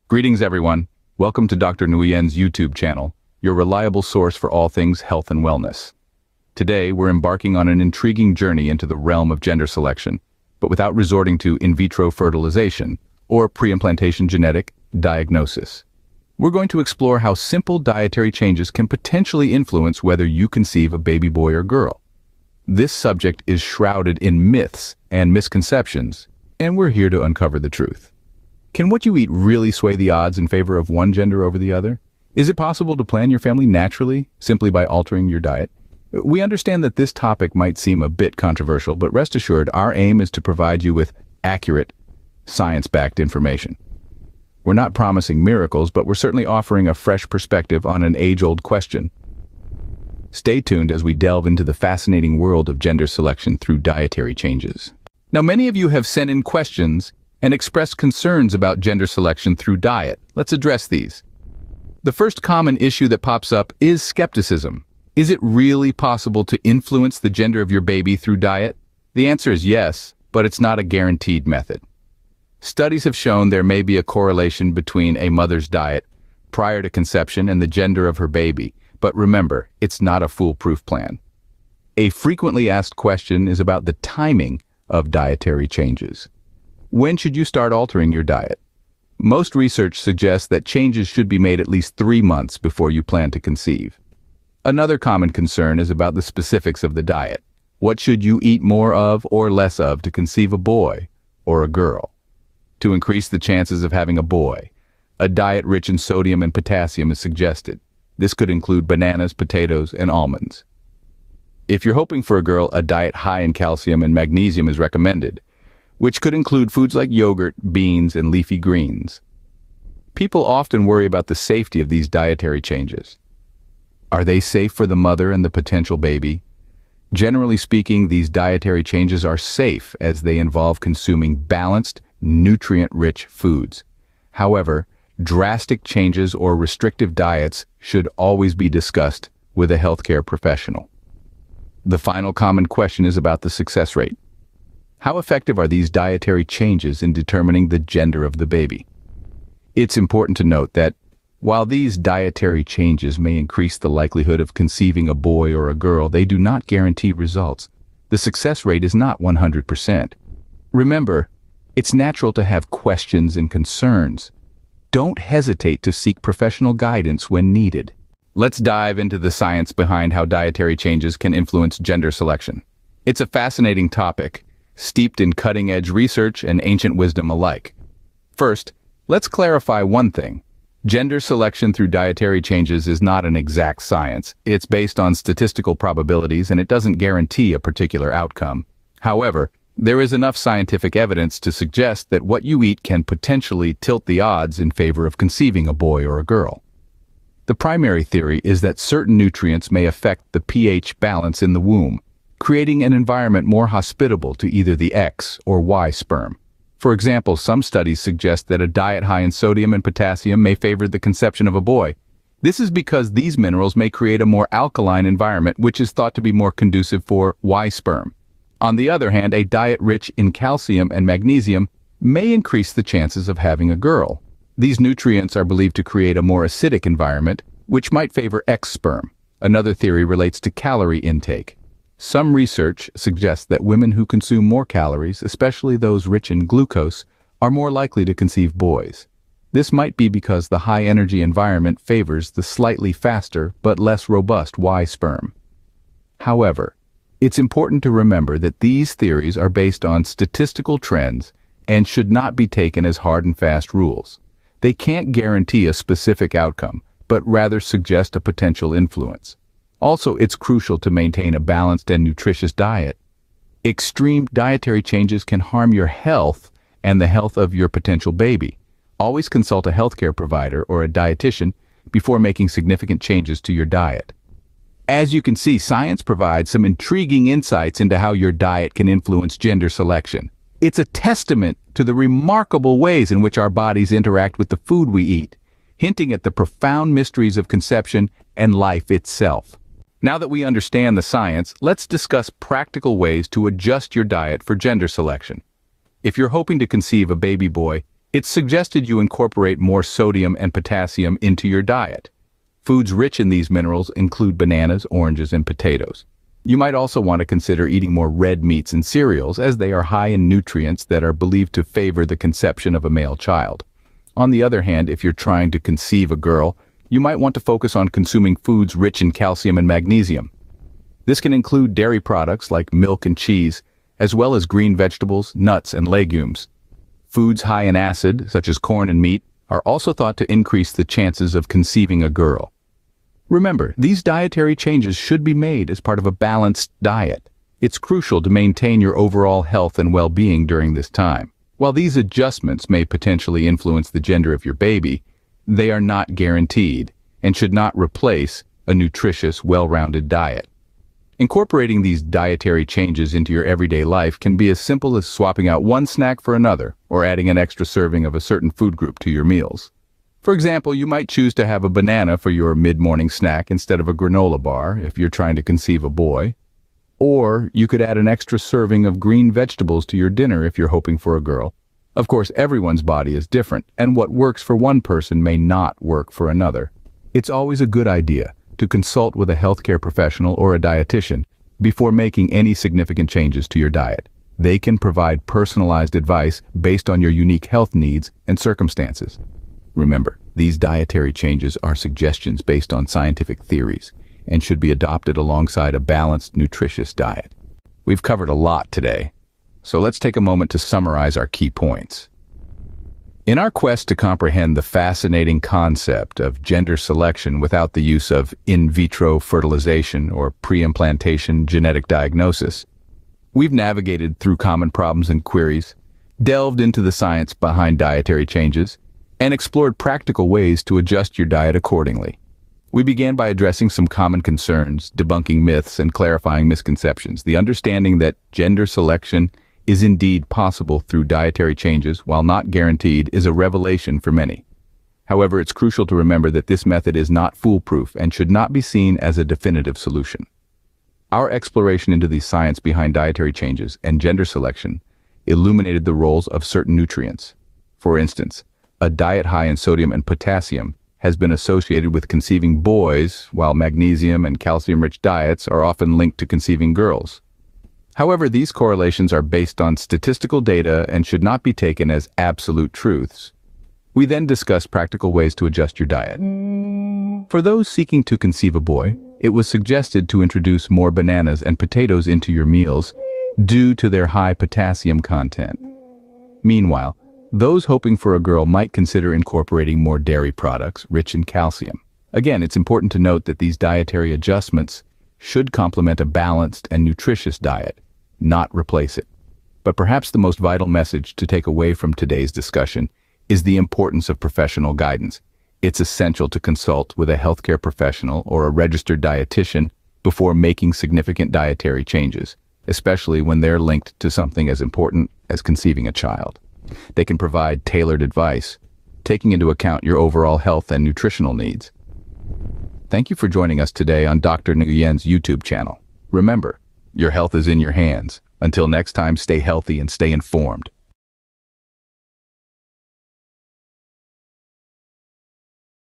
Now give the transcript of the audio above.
Greetings everyone. Welcome to Dr. Nguyen's YouTube channel, your reliable source for all things health and wellness. Today, we're embarking on an intriguing journey into the realm of gender selection, but without resorting to in vitro fertilization or pre-implantation genetic diagnosis. We're going to explore how simple dietary changes can potentially influence whether you conceive a baby boy or girl. This subject is shrouded in myths and misconceptions, and we're here to uncover the truth. Can what you eat really sway the odds in favor of one gender over the other? Is it possible to plan your family naturally, simply by altering your diet? We understand that this topic might seem a bit controversial, but rest assured, our aim is to provide you with accurate, science-backed information. We're not promising miracles, but we're certainly offering a fresh perspective on an age-old question. Stay tuned as we delve into the fascinating world of gender selection through dietary changes. Now, many of you have sent in questions and expressed concerns about gender selection through diet. Let's address these. The first common issue that pops up is skepticism. Is it really possible to influence the gender of your baby through diet? The answer is yes, but it's not a guaranteed method. Studies have shown there may be a correlation between a mother's diet prior to conception and the gender of her baby, but remember, it's not a foolproof plan. A frequently asked question is about the timing of dietary changes. When should you start altering your diet? Most research suggests that changes should be made at least 3 months before you plan to conceive. Another common concern is about the specifics of the diet. What should you eat more of or less of to conceive a boy or a girl? To increase the chances of having a boy, a diet rich in sodium and potassium is suggested. This could include bananas, potatoes, and almonds. If you're hoping for a girl, a diet high in calcium and magnesium is recommended, which could include foods like yogurt, beans, and leafy greens. People often worry about the safety of these dietary changes. Are they safe for the mother and the potential baby? Generally speaking, these dietary changes are safe as they involve consuming balanced, nutrient-rich foods. However, drastic changes or restrictive diets should always be discussed with a healthcare professional. The final common question is about the success rate. How effective are these dietary changes in determining the gender of the baby? It's important to note that while these dietary changes may increase the likelihood of conceiving a boy or a girl, they do not guarantee results. The success rate is not 100%. Remember, it's natural to have questions and concerns. Don't hesitate to seek professional guidance when needed. Let's dive into the science behind how dietary changes can influence gender selection. It's a fascinating topic, steeped in cutting-edge research and ancient wisdom alike. First, let's clarify one thing. Gender selection through dietary changes is not an exact science. It's based on statistical probabilities and it doesn't guarantee a particular outcome. However, there is enough scientific evidence to suggest that what you eat can potentially tilt the odds in favor of conceiving a boy or a girl. The primary theory is that certain nutrients may affect the pH balance in the womb, creating an environment more hospitable to either the X or Y sperm. For example, some studies suggest that a diet high in sodium and potassium may favor the conception of a boy. This is because these minerals may create a more alkaline environment, which is thought to be more conducive for Y sperm. On the other hand, a diet rich in calcium and magnesium may increase the chances of having a girl. These nutrients are believed to create a more acidic environment, which might favor X sperm. Another theory relates to calorie intake. Some research suggests that women who consume more calories, especially those rich in glucose, are more likely to conceive boys. This might be because the high-energy environment favors the slightly faster but less robust Y sperm. However, it's important to remember that these theories are based on statistical trends and should not be taken as hard and fast rules. They can't guarantee a specific outcome, but rather suggest a potential influence. Also, it's crucial to maintain a balanced and nutritious diet. Extreme dietary changes can harm your health and the health of your potential baby. Always consult a healthcare provider or a dietitian before making significant changes to your diet. As you can see, science provides some intriguing insights into how your diet can influence gender selection. It's a testament to the remarkable ways in which our bodies interact with the food we eat, hinting at the profound mysteries of conception and life itself. Now that we understand the science, let's discuss practical ways to adjust your diet for gender selection. If you're hoping to conceive a baby boy, It's suggested you incorporate more sodium and potassium into your diet. Foods rich in these minerals include bananas, oranges, and potatoes. You might also want to consider eating more red meats and cereals, as they are high in nutrients that are believed to favor the conception of a male child. On the other hand, if you're trying to conceive a girl, you might want to focus on consuming foods rich in calcium and magnesium. This can include dairy products like milk and cheese, as well as green vegetables, nuts, and legumes. Foods high in acid, such as corn and meat, are also thought to increase the chances of conceiving a girl. Remember, these dietary changes should be made as part of a balanced diet. It's crucial to maintain your overall health and well-being during this time. While these adjustments may potentially influence the gender of your baby, they are not guaranteed and should not replace a nutritious, well-rounded diet. Incorporating these dietary changes into your everyday life can be as simple as swapping out one snack for another or adding an extra serving of a certain food group to your meals. For example, you might choose to have a banana for your mid-morning snack instead of a granola bar if you're trying to conceive a boy. Or you could add an extra serving of green vegetables to your dinner if you're hoping for a girl. Of course, everyone's body is different, and what works for one person may not work for another. It's always a good idea to consult with a healthcare professional or a dietitian before making any significant changes to your diet. They can provide personalized advice based on your unique health needs and circumstances. Remember, these dietary changes are suggestions based on scientific theories and should be adopted alongside a balanced, nutritious diet. We've covered a lot today, so let's take a moment to summarize our key points. In our quest to comprehend the fascinating concept of gender selection without the use of in vitro fertilization or pre-implantation genetic diagnosis, we've navigated through common problems and queries, delved into the science behind dietary changes, and explored practical ways to adjust your diet accordingly. We began by addressing some common concerns, debunking myths, and clarifying misconceptions. The understanding that gender selection is indeed possible through dietary changes, while not guaranteed, is a revelation for many. However, it's crucial to remember that this method is not foolproof and should not be seen as a definitive solution. Our exploration into the science behind dietary changes and gender selection illuminated the roles of certain nutrients. For instance, a diet high in sodium and potassium has been associated with conceiving boys, while magnesium and calcium-rich diets are often linked to conceiving girls. However, these correlations are based on statistical data and should not be taken as absolute truths. We then discussed practical ways to adjust your diet. For those seeking to conceive a boy, it was suggested to introduce more bananas and potatoes into your meals due to their high potassium content. Meanwhile, those hoping for a girl might consider incorporating more dairy products rich in calcium. Again, it's important to note that these dietary adjustments should complement a balanced and nutritious diet, not replace it. But perhaps the most vital message to take away from today's discussion is the importance of professional guidance. It's essential to consult with a healthcare professional or a registered dietitian before making significant dietary changes, especially when they're linked to something as important as conceiving a child. They can provide tailored advice, taking into account your overall health and nutritional needs. Thank you for joining us today on Dr. Nguyen's YouTube channel. Remember, your health is in your hands. Until next time, stay healthy and stay informed.